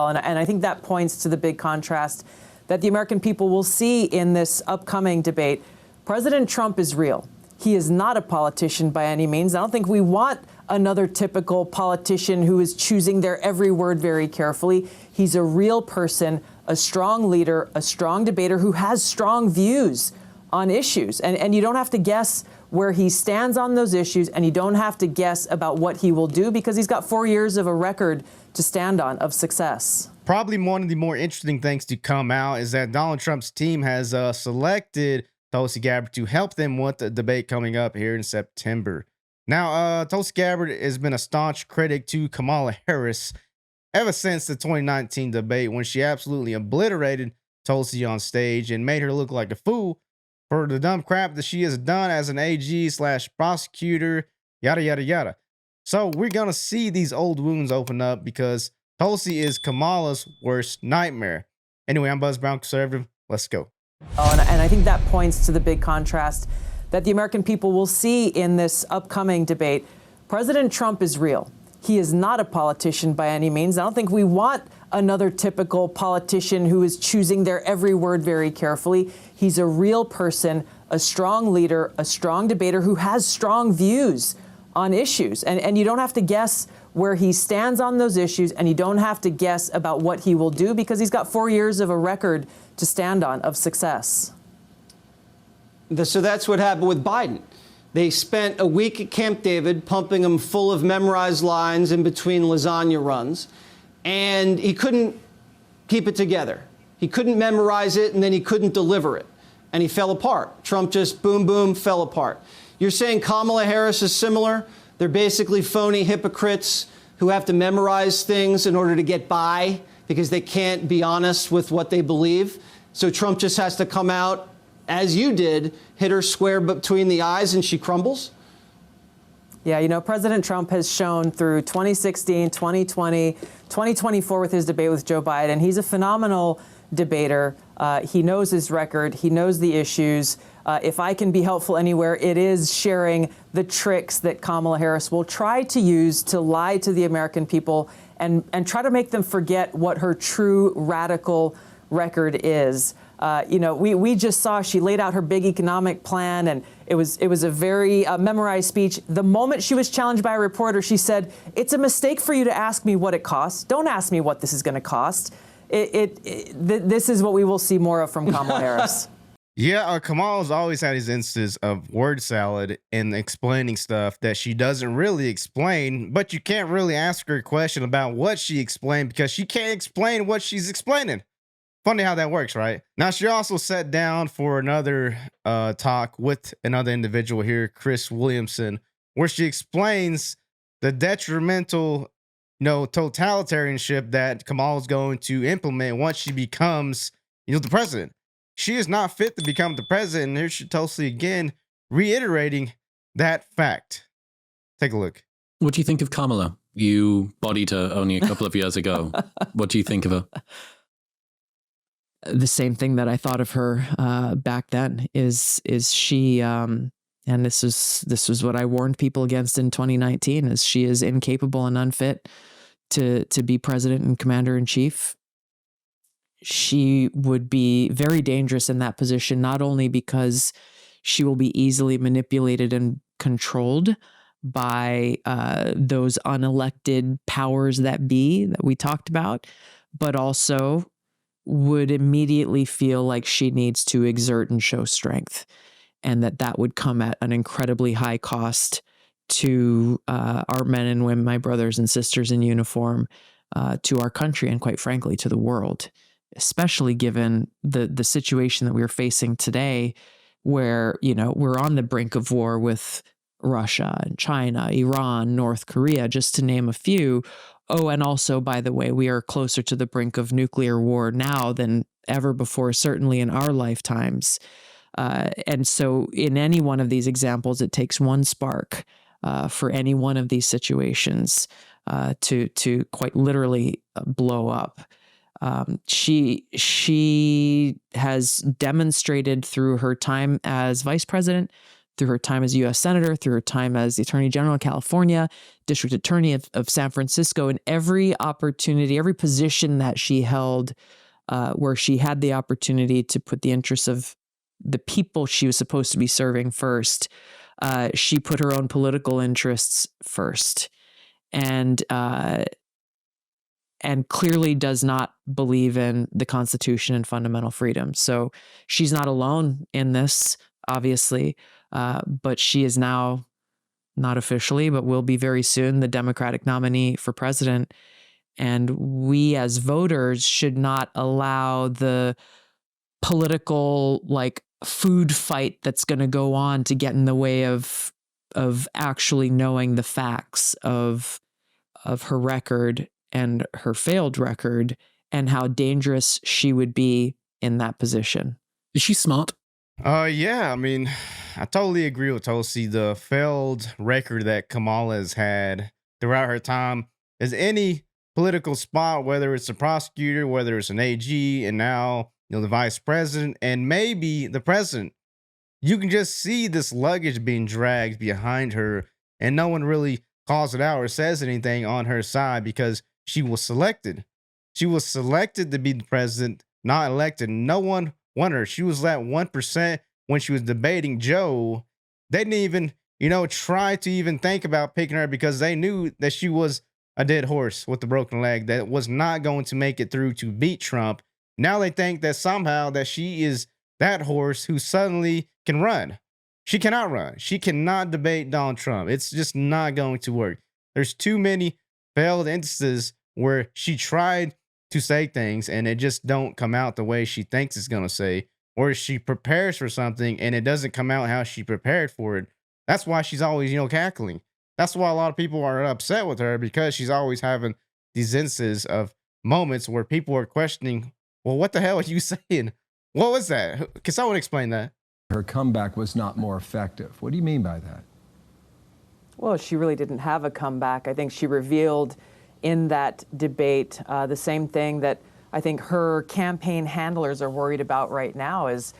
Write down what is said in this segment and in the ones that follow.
And I think that points to the big contrast that the American people will see in this upcoming debate. President Trump is real. He is not a politician by any means. I don't think we want another typical politician who is choosing their every word very carefully. He's a real person, a strong leader, a strong debater who has strong views on issues. And you don't have to guess where he stands on those issues, and you don't have to guess about what he will do because he's got 4 years of a record to stand on of success. Probably one of the more interesting things to come out is that Donald Trump's team has selected Tulsi Gabbard to help them with the debate coming up here in September. Now, Tulsi Gabbard has been a staunch critic to Kamala Harris ever since the 2019 debate, when she absolutely obliterated Tulsi on stage and made her look like a fool for the dumb crap that she has done as an AG/prosecutor, yada, yada, yada. So we're going to see these old wounds open up because Tulsi is Kamala's worst nightmare. Anyway, I'm Buzz Brown, conservative. Let's go. And I think that points to the big contrast that the American people will see in this upcoming debate. President Trump is real. He is not a politician by any means. I don't think we want another typical politician who is choosing their every word very carefully. He's a real person, a strong leader, a strong debater who has strong views on issues. And you don't have to guess where he stands on those issues, and you don't have to guess about what he will do because he's got 4 years of a record to stand on of success. So that's what happened with Biden. They spent a week at Camp David pumping him full of memorized lines in between lasagna runs, and he couldn't keep it together. He couldn't memorize it, and then he couldn't deliver it, and he fell apart. Trump just boom, boom, fell apart. You're saying Kamala Harris is similar? They're basically phony hypocrites who have to memorize things in order to get by because they can't be honest with what they believe. So Trump just has to come out, as you did, hit her square between the eyes and she crumbles? Yeah, you know, President Trump has shown through 2016, 2020, 2024 with his debate with Joe Biden, he's a phenomenal debater. He knows his record. He knows the issues. If I can be helpful anywhere, it is sharing the tricks that Kamala Harris will try to use to lie to the American people and try to make them forget what her true radical record is. You know, we just saw she laid out her big economic plan, and it was a very memorized speech. The moment she was challenged by a reporter, she said, "It's a mistake for you to ask me what it costs. Don't ask me what this is going to cost." This is what we will see more of from Kamala Harris. Yeah, Kamala's always had these instances of word salad and explaining stuff that she doesn't really explain, but you can't really ask her a question about what she explained because she can't explain what she's explaining. Funny how that works, right? Now, she also sat down for another talk with another individual here, Chris Williamson, where she explains the detrimental, totalitarianship that Kamala's going to implement once she becomes, the president. She is not fit to become the president. And here's Tulsi again reiterating that fact. Take a look. What do you think of Kamala? You bodied her only a couple of years ago. What do you think of her? The same thing that I thought of her back then is she, and this is what I warned people against in 2019, is she is incapable and unfit to be president and commander in chief. She would be very dangerous in that position, not only because she will be easily manipulated and controlled by those unelected powers that be that we talked about, but also would immediately feel like she needs to exert and show strength, and that would come at an incredibly high cost to our men and women, my brothers and sisters in uniform, to our country, and quite frankly, to the world, especially given the situation that we're facing today, where, we're on the brink of war with Russia and China, Iran, North Korea, just to name a few. Oh, and also, by the way, we are closer to the brink of nuclear war now than ever before, certainly in our lifetimes. And so in any one of these examples, it takes one spark for any one of these situations to quite literally blow up. She has demonstrated through her time as vice president, through her time as a U.S. Senator, through her time as the Attorney General of California, District Attorney of San Francisco, and every opportunity, every position that she held where she had the opportunity to put the interests of the people she was supposed to be serving first, she put her own political interests first. And clearly does not believe in the Constitution and fundamental freedoms. So she's not alone in this, obviously, but she is now, not officially, but will be very soon, the Democratic nominee for president. And we as voters should not allow the political food fight that's going to go on to get in the way of actually knowing the facts of her record and her failed record and how dangerous she would be in that position. Is she smart? Yeah, I mean, I totally agree with Tulsi. The failed record that Kamala has had throughout her time is any political spot, whether it's a prosecutor, whether it's an AG, and now, the vice president, and maybe the president. You can just see this luggage being dragged behind her, and no one really calls it out or says anything on her side because she was selected. She was selected to be the president, not elected. No one wanted her. She was that 1% when she was debating Joe. They didn't even, try to even think about picking her because they knew that she was a dead horse with a broken leg that was not going to make it through to beat Trump. Now they think that somehow that she is that horse who suddenly can run. She cannot run. She cannot debate Donald Trump. It's just not going to work. There's too many failed instances where she tried to say things and it just don't come out the way she thinks it's going to say, or she prepares for something and it doesn't come out how she prepared for it. That's why she's always, cackling. That's why a lot of people are upset with her, because she's always having these instances of moments where people are questioning, well, what the hell are you saying? What was that? Can someone explain that? Her comeback was not more effective. What do you mean by that? Well, she really didn't have a comeback. I think she revealed in that debate the same thing that I think her campaign handlers are worried about right now is,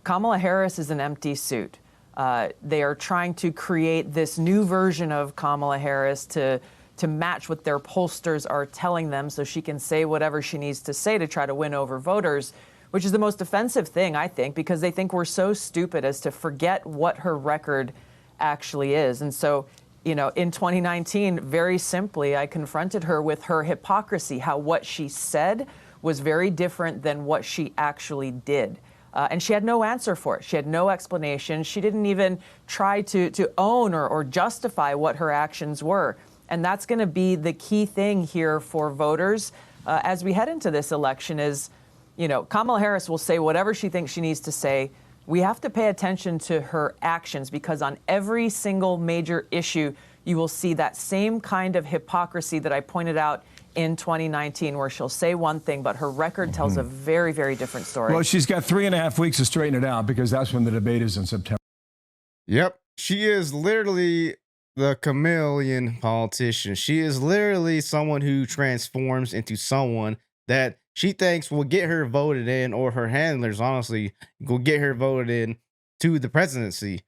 Kamala Harris is an empty suit. They are trying to create this new version of Kamala Harris to match what their pollsters are telling them so she can say whatever she needs to say to try to win over voters, which is the most offensive thing, I think, because they think we're so stupid as to forget what her record actually is. And so, in 2019, very simply, I confronted her with her hypocrisy, how what she said was very different than what she actually did. And she had no answer for it. She had no explanation. She didn't even try to own or justify what her actions were. And that's going to be the key thing here for voters as we head into this election is, Kamala Harris will say whatever she thinks she needs to say. We have to pay attention to her actions because on every single major issue, you will see that same kind of hypocrisy that I pointed out in 2019, where she'll say one thing, but her record tells a very, very different story. Well, she's got 3.5 weeks to straighten it out because that's when the debate is in September. Yep. She is literally the chameleon politician. She is literally someone who transforms into someone that she thinks will get her voted in, or her handlers, honestly, will get her voted in to the presidency.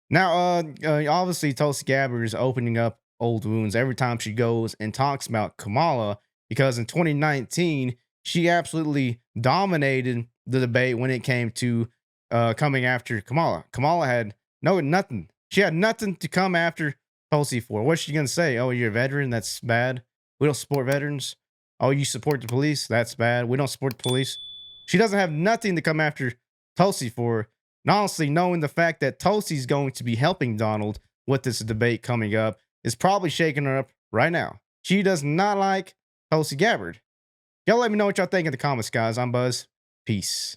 Now, obviously, Tulsi Gabbard is opening up old wounds every time she goes and talks about Kamala, because in 2019, she absolutely dominated the debate when it came to coming after Kamala. Kamala had nothing. She had nothing to come after Tulsi for. What's she going to say? Oh, you're a veteran? That's bad. We don't support veterans. Oh, you support the police? That's bad. We don't support the police. She doesn't have nothing to come after Tulsi for. And honestly, knowing the fact that Tulsi's going to be helping Donald with this debate coming up is probably shaking her up right now. She does not like Tulsi Gabbard. Y'all let me know what y'all think in the comments, guys. I'm Buzz. Peace.